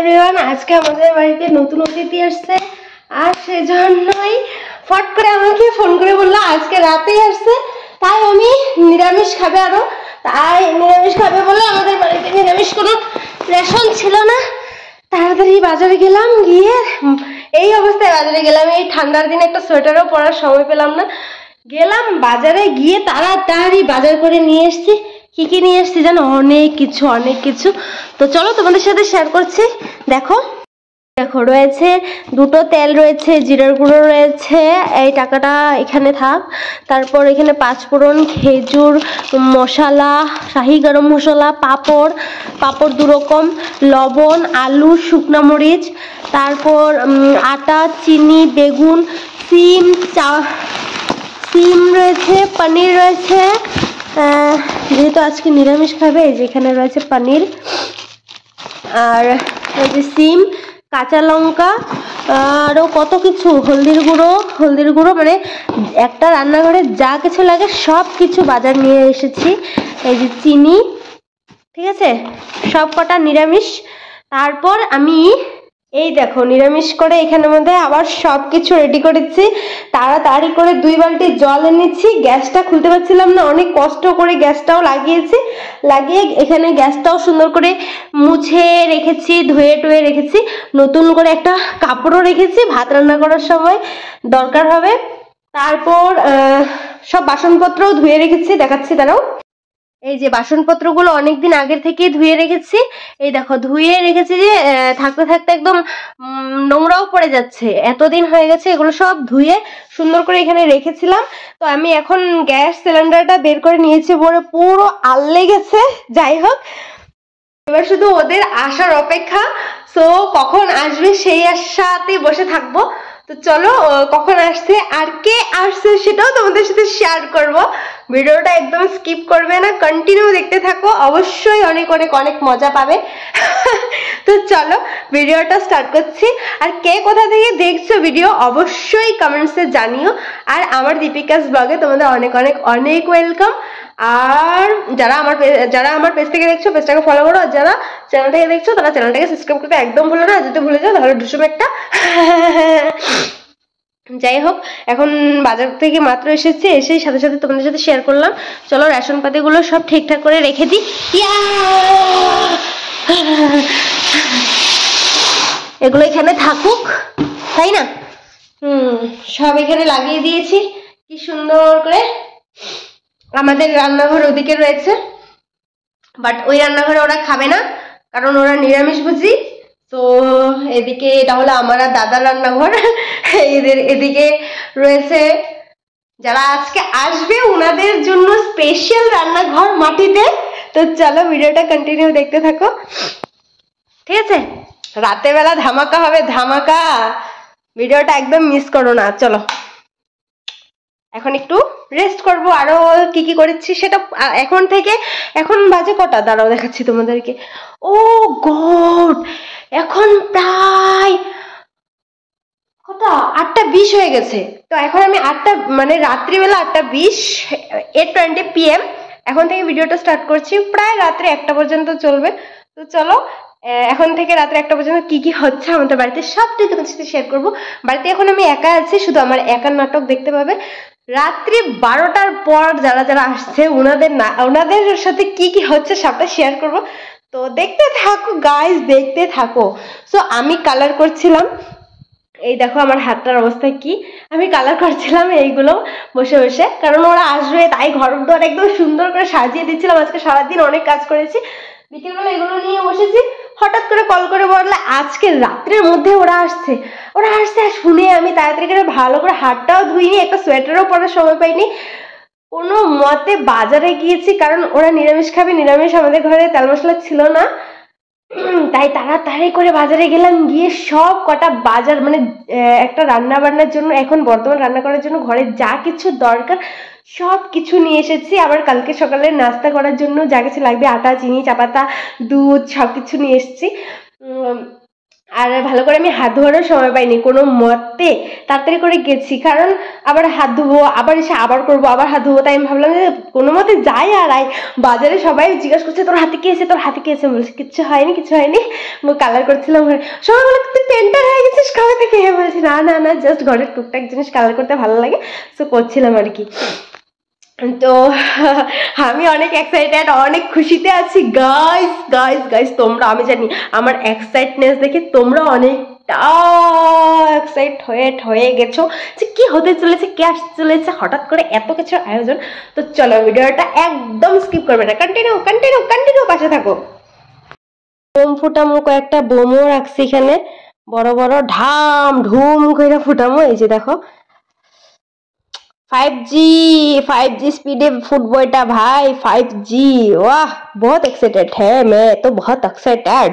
Everyone, আজকে আমাদের বাড়িতে নতুন অতিথি আসছে আর সেজন্যই ফট করে আমাকে ফোন করে বললো আজকে রাতেই আসছে, তাই আমি নিরামিষ খাবে আরো, তাই নিরামিষ খাবে বলে আমাদের বাড়িতে নিরামিষ কোনো রেশন ছিল না। তাড়াতাড়ি বাজারে গেলাম, গিয়ে এই অবস্থায় বাজারে গেলাম, এই ঠান্ডার দিনে একটা সোয়েটারও পরার সময় পেলাম না। গেলাম বাজারে, গিয়ে তাড়াতাড়ি বাজার করে নিয়ে এসছি। কি কি নিয়ে এসছি জানো? অনেক কিছু। তো চলো তোমাদের সাথে শেয়ার করছি। দেখো রয়েছে দুটো তেল, রয়েছে জিরার গুঁড়ো, রয়েছে এই টাকাটা এখানে থাক। তারপর এখানে পাঁচফোড়ন, খেজুর মশলা, শাহি গরম মশলা, পাঁপড় 2 রকম, লবণ, আলু, শুকনো মরিচ, তারপর আটা, চিনি, বেগুন, সিম রয়েছে, পনির রয়েছে, যেহেতু আজকে নিরামিষ খাবে এই যে এখানে রয়েছে পনির, আর এই যে সিম, কাঁচা লঙ্কা, আরও কত কিছু, হলদির গুঁড়ো, মানে একটা রান্নাঘরে যা কিছু লাগে সব কিছু বাজার নিয়ে এসেছি। এই যে চিনি, ঠিক আছে, সব কটা নিরামিষ। তারপর আমি এই দেখো নিরামিষ করে এখানের মধ্যে আবার সব কিছু রেডি করেছি। তাড়াতাড়ি করে 2 বালতি জল এনেছি, গ্যাসটা খুলতে পারছিলাম না, অনেক কষ্ট করে গ্যাসটাও লাগিয়ে এখানে গ্যাসটাও সুন্দর করে মুছে রেখেছি, ধুয়ে রেখেছি, নতুন করে একটা কাপড়ও রেখেছি, ভাত রান্না করার সময় দরকার হবে। তারপর সব বাসনপত্রও ধুয়ে রেখেছি, দেখাচ্ছি দাঁড়াও। এই যে বাসনপত্রগুলো অনেকদিন আগের থেকেই ধুয়ে রেখেছি। এই দেখো ধুয়ে রেখেছি যে থাকতে একদম নোংরাও পড়ে যাচ্ছে, এতদিন হয়ে গেছে, এগুলো সব ধুয়ে সুন্দর করে এখানে রেখেছিলাম। তো আমি এখন গ্যাস সিলিন্ডারটা বের করে নিয়েছি, পুরো আল্লে গেছে। যাই হোক, এবার শুধু ওদের আসার অপেক্ষা। সো কখন আসবে সেই আশাতে বসে থাকবো। তো চলো কখন আসছে আর কে আসছে সেটাও তোমাদের সাথে শেয়ার করব। ভিডিওটা একদম স্কিপ করবে না, কন্টিনিউ দেখতে থাকো, অবশ্যই অনেক মজা পাবে। তো চলো ভিডিওটা স্টার্ট করছি। আর কে কোথা থেকে দেখছো ভিডিও অবশ্যই কমেন্টসে জানিও। আর আমার দীপিকাস ব্লগে তোমাদের অনেক ওয়েলকাম। আর যারা আমার পেজ থেকে দেখছো পেজটাকে ফলো করো, আর যারা চ্যানেল থেকে দেখছো তারা চ্যানেলটাকে সাবস্ক্রাইব করতে একদম ভুলো না, যদি ভুলে যাও তাহলে ঢুসুম একটা। যাই হোক, এখন বাজার থেকে মাত্র এসেই সাথে তোমাদের সাথে শেয়ার করলাম। চলো রেশন পাতিগুলো সব ঠিকঠাক করে রেখে দিই। এগুলো এখানে থাকুক, তাই না? সব এখানে লাগিয়ে দিয়েছি কি সুন্দর করে। আমাদের রান্নাঘর ওদিকে রয়েছে, বাট ওই রান্নাঘরে ওরা খাবে না, কারণ ওরা নিরামিষ ভুজি। তো এদিকে এটা হলো আমার আর দাদার রান্নাঘর। এদিকে রয়েছে যারা আজকে আসবে ওনাদের জন্য স্পেশাল রান্নাঘর মাটিতে। তো চলো ভিডিওটা কন্টিনিউ দেখতে থাকো, ঠিক আছে? রাতের বেলা ধামাকা হবে, ধামাকা, ভিডিওটা একদম মিস করো না। চলো এখন একটু রেস্ট করবো, আরো কি করেছি সেটা এখন বাজে কটা দাঁড়াও দেখাচ্ছি তোমাদেরকে। ও গড, এখন প্রায় কটা 8:20 হয়ে গেছে। তো এখন আমি মানে রাত্রিবেলা 8:20, 8:20 PM এখন থেকে ভিডিওটা স্টার্ট করছি, প্রায় রাত্রে 1টা পর্যন্ত চলবে। তো চলো এখন থেকে রাত্রে 1টা পর্যন্ত কি হচ্ছে আমাদের বাড়িতে সবটাই তোমাদের সাথে শেয়ার করবো। বাড়িতে এখন আমি একা আছি, শুধু আমার একার নাটক দেখতে পাবে। রাত্রি 12টার পর যারা আসছে ওনাদের সাথে কি হচ্ছে সবটা শেয়ার করবো। তো দেখতে থাকো গাইস, দেখতে থাকো। সো আমি কালার করছিলাম, এই দেখো আমার হাতটার অবস্থা কি, আমি কালার করছিলাম এইগুলো বসে, কারণ ওরা আসবে, তাই ঘর দর একদম সুন্দর করে সাজিয়ে দিচ্ছিলাম। আজকে সারাদিন অনেক কাজ করেছি, বিকেলবেলা এগুলো নিয়ে বসেছি। হঠাৎ করে কল করে বললে আজকে রাত্রের মধ্যে ওরা আসছে। আর শুনে আমি তাড়াতাড়ি করে ভালো করে হাতটাও ধুইনি, একটা সোয়েটারও পরার সময় পাইনি, কোনো মতে বাজারে গিয়েছি, কারণ ওরা নিরামিষ খাবে, নিরামিষ আমাদের ঘরে তেল মশলা ছিল না, তাই তাড়াতাড়ি করে বাজারে গেলাম। গিয়ে সব কটা বাজার, মানে একটা রান্না বান্নার জন্য, এখন বর্তমান রান্না করার জন্য ঘরে যা কিছু দরকার সব কিছু নিয়ে এসেছি। আবার কালকে সকালে নাস্তা করার জন্য যা কিছু লাগবে, আটা, চিনি, চা পাতা, দুধ, সব কিছু নিয়ে এসেছি। আর ভালো করে আমি হাত ধোয়ারও সময় পাইনি, কোনো মতে তাড়াতাড়ি করে গেছি, কারণ আবার হাত ধুবো, আবার এসে আবার করবো, আবার হাত ধুবো। তাই আমি ভাবলাম যে কোনো মতে যাই আর আই। বাজারে সবাই জিজ্ঞাসা করছে তোর হাতে কি এসে, তোর হাতে কি এসে, বলছি কিচ্ছু হয়নি, কিছু হয়নি, কালার করছিলাম। সবাই বলে তুই পেন্টার হয়ে গেছিস কবে থেকে? বলছি না না না, জাস্ট ঘরের টুকটাক জিনিস কালার করতে ভালো লাগে, তো করছিলাম আর কি। তো আমি অনেক এক্সাইটেড, অনেক খুশিতে আছি গাইস গাইস গাইস। তোমরা, আমি জানি আমার এক্সাইটনেস দেখে তোমরা অনেকটা এক্সাইট হয়ে গেছো যে কি হতে চলেছে, কে আসতে চলেছে, হঠাৎ করে এত কিছুর আয়োজন। তো চলো ভিডিওটা একদম স্কিপ করবে না, কন্টিনিউ কন্টিনিউ কন্টিনিউ পাশে থাকো। বোম ফুটামো, কয়েকটা বোমও রাখছি এখানে, বড় বড় ঢাম ঢুম করে ফুটামো। এই যে দেখো 5G स्पीडे फुटबो এটা भाई 5G। वाह बहुत एक्साइटेड है, मैं तो बहुत एक्साइटेड।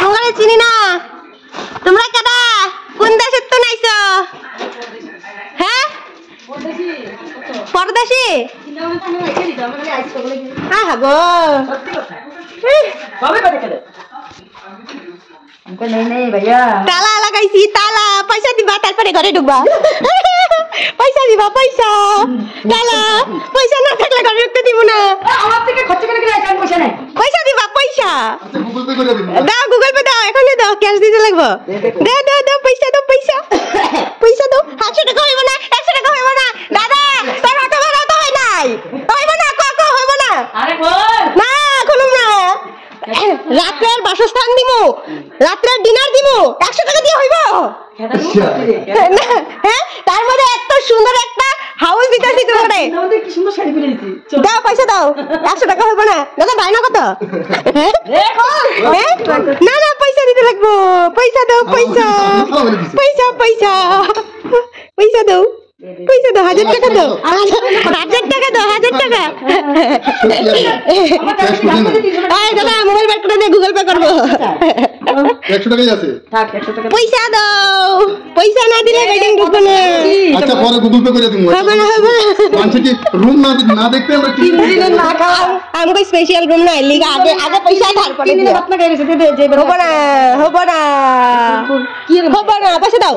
तुम्हारे चिनी ना तुम्हारा कदा কোন দেশে তো নাইছো? হ্যাঁ পরদেশি গো नहीं भैया ताला लगाइছি, ताला पैसा दिबा তারপরে ঘরে ঢুকবা। পয়সা দিবা, পয়সা তালা, পয়সা না থাকলে ঘরে ঢুকতে দিব না। আমার থেকে খরচ করে গেলে এখন পয়সা নাই, পয়সা দিবা পয়সা। আচ্ছা গুগল পে করে দিন, দাও গুগল পে দাও, এখনই দাও, ক্যাশ দিতে লাগবে। দাও দাও দাও পয়সা দাও, পয়সা পয়সা দাও। 100 টাকা হইব না, 100 টাকা হইব না দাদা, তোর অটো ভাড়া তো হয় নাই, হইব না কাকা, হইব না। আরে বল না, খুলুম না। রাত্রের বাসস্থান দিব, রাত্রের ডিনার দিব, 100 টাকা দিয়ে হইব? হ্যাঁ তার মধ্যে এত সুন্দর একটা হাউস দিতেছি তোমারে, কি সুন্দর শাড়ি পরে দিছি। দাও পয়সা দাও, 100 টাকা হইব না দাদা, ভাই না কত? না না পয়সা দিতে লাগবো, পয়সা দাও, পয়সা পয়সা পয়সা পয়সা দাও, পয়সা দাও, 1000 টাকা দাও, 1000 টাকা দাও, 1000 টাকা। দাদা মোবাইল বের করে দিয়ে গুগল পে করবো। 100 টাকাই আছে, থাক 100 টাকা পয়সা দাও, পয়সা না দিলে বেডিং ঢুকবো না। আচ্ছা পরে গুগল পে করে দিমু। হবে না হবে না, মানে কি রুম না দেখতে আমরা কি দিন না খাও, আমগো স্পেশাল রুম না লিগা, আগে আগে পয়সা ধার করে দিও। হাত লাগাই গেছে, দে যে হবে না হবে না কি হবে না, পয়সা দাও।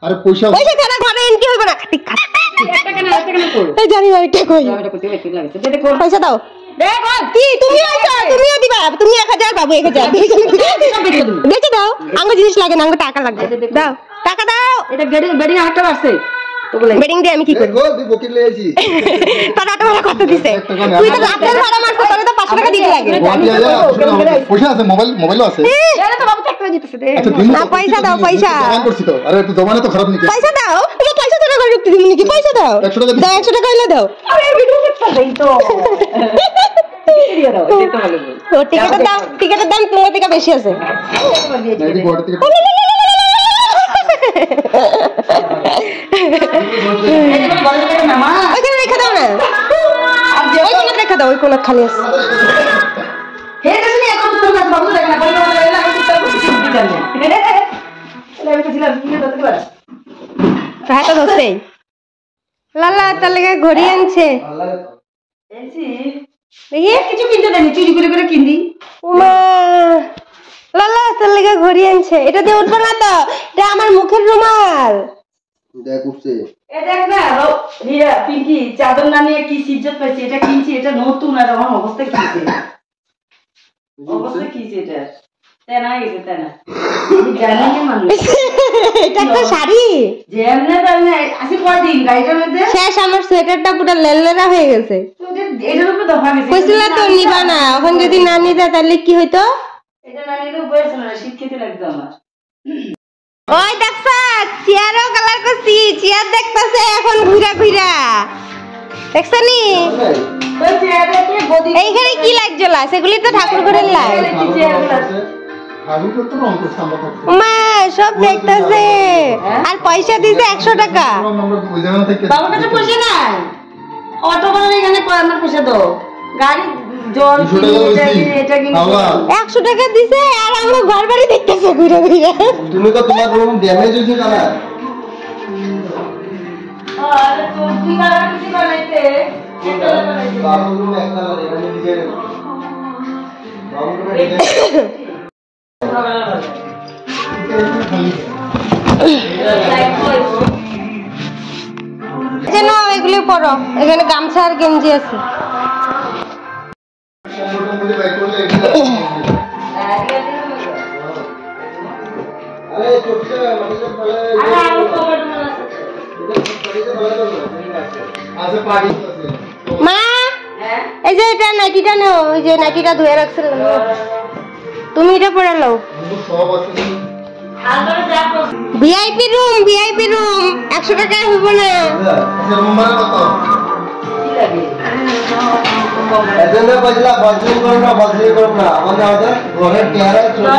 আরে পয়সা পয়সা ছাড়া ঘরে এন্ট্রি হবে না। ঠিক আছে 1 টাকা না, 1 টাকা না কই, এই জানি না এটা কই, এটা কইতে কি লাগে, দে দেখো পয়সা দাও। দেখো কি তুমি আইছো, তুমিও দিবা, তুমি 1000 বাবু 1000 বেচে দাও, আঙ্গ জিনিস লাগে না, আঙ্গ টাকা লাগবে, দাও টাকা দাও। এটা বেডিং আরেকটা আছে তো বলে, বেডিং দিয়ে আমি কি করব? ও তুই বকিল লইছি, তার অটো ভাড়া কত দিছে? তুই তো রাতের ভাড়া মারছ, তোরে তো 500 টাকা দিতে লাগে। পয়সা আছে, মোবাইলও আছে, এরে তো বাবু চেক করে দিতেছে। দে না পয়সা দাও, পয়সা দাও করছি তো। আরে একটু জমানে তো খারাপ নাকি, পয়সা দাও, তুমি পয়সা ছাড়া করে ঢুকতে দিবি নাকি? পয়সা দাও, 100 টাকা দাও, 100 টাকা হইলে দাও। আরে ভিডিও করতে দেই তো, টিকেটের দাম, টিকেটের দাম তোমার থেকে বেশি আছে। ওইখানে রেখে দাও না, ওইখানে রেখে দাও, ওই কোন খালি আছে। লালা তার লেগে ঘড়ি আনছে, কিছু কিনতে দেয়নি, চুরি করে করে কিনবি। উমা লালা তার লেগে ঘড়ি আনছে, এটা দিয়ে উঠবো না তো, এটা আমার মুখের রুমাল। দেখ উঠছে, এ দেখ না রিয়া পিঙ্কি চাদর না নিয়ে কি ইজ্জত পাইছে, এটা কিনছি, এটা নতুন, আর আমার অবস্থা কি, অবস্থা কি এটা তেনা গেছে তেনা জানি না মানুষ এটা একটা শাড়ি যেমনে তেমনে আসি কয়দিন গাড়িটার মধ্যে শেষ আমার সোয়েটারটা পুরো লেললেরা হয়ে গেছে এটার উপরে দফা গেছে কইছিলা তো নিবা না এখন যদি না নিতা তাহলে কি হইতো এটা না নিলে উপায় ছিল না শীত খেতে লাগতো আমার ওই দেখছা চেয়ারও কালার করছি চেয়ার দেখতাছে এখন ঘুরা ঘুরা দেখছনি ওই চেয়ারে কি বডি এইখানে কি লাইট জ্বলা সেগুলি তো ঠাকুর ঘরের লাইট মা সব দেখতাছে আর পয়সা দিছে 100 টাকা বাবার কাছে পয়সা নাই অটো করে এখানে আমার পয়সা দাও গাড়ি জল এটা কিনে 100 টাকা দিছে আর আমরা ঘর বাড়ি দেখতেছে ঘুরে ঘুরে তুমি তো তোমার রুম ড্যামেজ হইছে কালা আরে তুমি কালা কিছু বানাইতে বাবু রুম এক কালার এখানে ডিজাইন বাবু রুমে যেন এগুলি পরো এখানে গামছা আর গেঞ্জি আছে আরে চোখে মানুষের ফলে আচ্ছা পাড়ি আছে মা এই যে এটা নাইটিটা নাও ওই যে নাইটিটা ধুয়ে রাখছিলাম তুমি এটা পরে নাও সব আছে ভিআইপি রুম 100 টাকা হইব না আচ্ছা রুম ভাড়া কত কি লাগে এজন্য কইলা বদলি করো না আমাদের ঘরের কেয়ারে চলে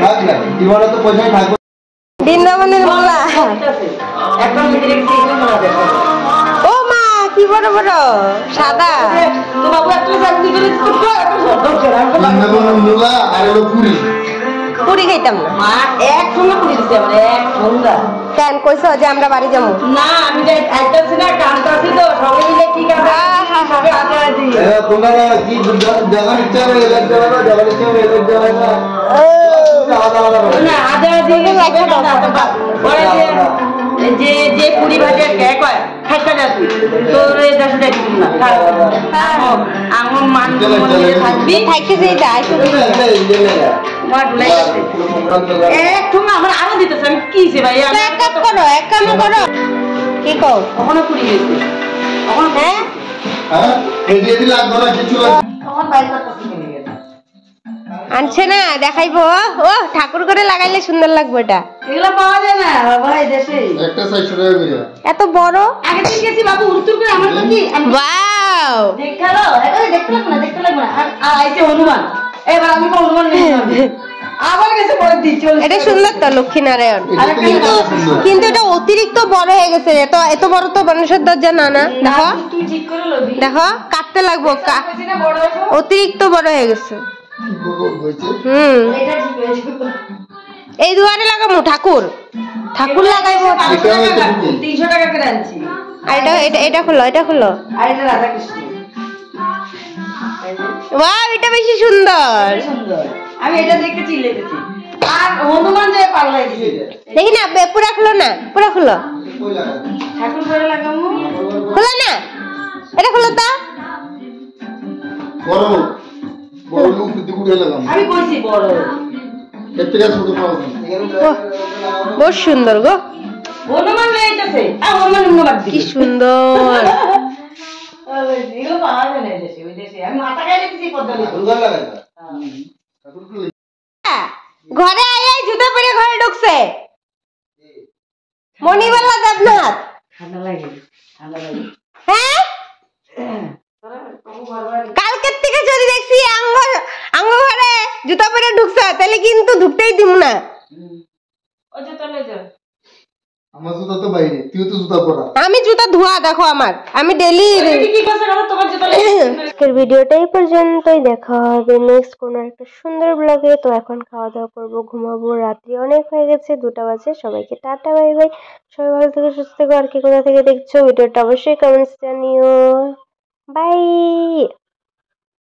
থাক না জীবনে তো পয়সা থাকবে বৃন্দাবনের মোলা একদম ভিতরে গেছে এগুলো না দেখো ও মা কি বড় বড় সাদা তো বাবু একটা চাকরি করে ছোট একটা ছোট বৃন্দাবনের মূলা আর হলো পুরি পুরি খাইতাম না মা এক সঙ্গে পুরি দিছে মানে এক সঙ্গে কেন কইছো যে আমরা বাড়ি যাবো না আমি যে আইতাছি না কানতাছি তো সবাই মিলে ঠিক আছে আগে দিই তোমরা কি জায়গার ইচ্ছা হবে এলাক যাবে না জায়গার ইচ্ছা হবে এলাক যাবে না না আগে দিই লাগে না পরে যে যে পুরি ভাজে কে কয় খাইতা যা তুই তোর এই দেশে দেখি না আমার মান মনে থাকবি থাকতে যেই দাই মার লাইছে এক তুমি আমার আরো দিতেছ আমি কিছে ভাই আমি এক কাজ করো এক কাম করো কি কও ওখানে পুরি গেছে ওখানে হ্যাঁ হ্যাঁ এই দিয়ে দিলে আর ধরা কিছু ওখানে বাইরে করতেছি নিয়ে গেছে আনছে না দেখাইবো ও ঠাকুর করে লাগাইলে সুন্দর লাগবে এটা এগুলো পাওয়া যায় না বাবা এই দেশে একটা 600 টাকা করে এত বড় আগে দিন গেছি বাবু উত্তর করে আমার তো কি ওয়াও দেখালো এটা দেখতে লাগবে না আর আইছে হনুমান এবার আমি কোন হনুমান নেই আবার গেছে পরে দি চলে এটা সুন্দর তো লক্ষ্মী নারায়ণ কিন্তু এটা অতিরিক্ত বড় হয়ে গেছে এত বড় তো মানুষের দরজা না না দেখো তুই ঠিক করে লবি দেখো কাটতে লাগবো কইছি না বড় হইছো অতিরিক্ত বড় হয়ে গেছে এটা ঠিক হয়েছে এই দুয়ারে লাগাবো ঠাকুর লাগাইবো 300 টাকা করে আনছি আর এটা খুলো আর এটা রাধা কৃষ্ণ ওয়াও এটা বেশি সুন্দর সুন্দর আমি এটা দেখে চিল্লাইতেছি আর হনুমান যে পাল্লাই দিছে দেখি না পুরা খুলো ঠাকুর করে লাগামু খুলো না এটা খুলো তো বড় লোক দিগুড়ে লাগাম আমি কইছি বড় এর থেকে ছোট পাবো বহুত সুন্দর গো হনুমান লাইতেছে আর হনুমান কি সুন্দর এগুলো পাওয়া যায় না দেশে ওই দেশে আমি মাথা খাই দেখছি পদ্মালি সুন্দর লাগে ঘরে আয় জুতা পরে ঘরে ঢুকছে মনিবালা দেবনাথ ঠান্ডা লাগে হ্যাঁ কালকের থেকে যদি দেখছি আঙ্গ ঘরে জুতা পরে ঢুকছে তাহলে কিন্তু ঢুকতেই দিব না ওই যে চলে যা আমার জুতা তো বাইরে তুই তো জুতা পরা আমি জুতা ধোয়া দেখো আমার আমি ডেইলি কি করছ না তোমার জুতা আজকের ভিডিওটা এই পর্যন্তই দেখা হবে নেক্সট কোন একটা সুন্দর ব্লগে তো এখন খাওয়া দাওয়া করবো ঘুমাবো রাত্রি অনেক হয়ে গেছে 2টা বাজে সবাইকে টাটা বাই বাই সবাই ভালো থেকে সুস্থ থেকো আর কি কোথা থেকে দেখছো ভিডিওটা অবশ্যই কমেন্টস জানিও বাই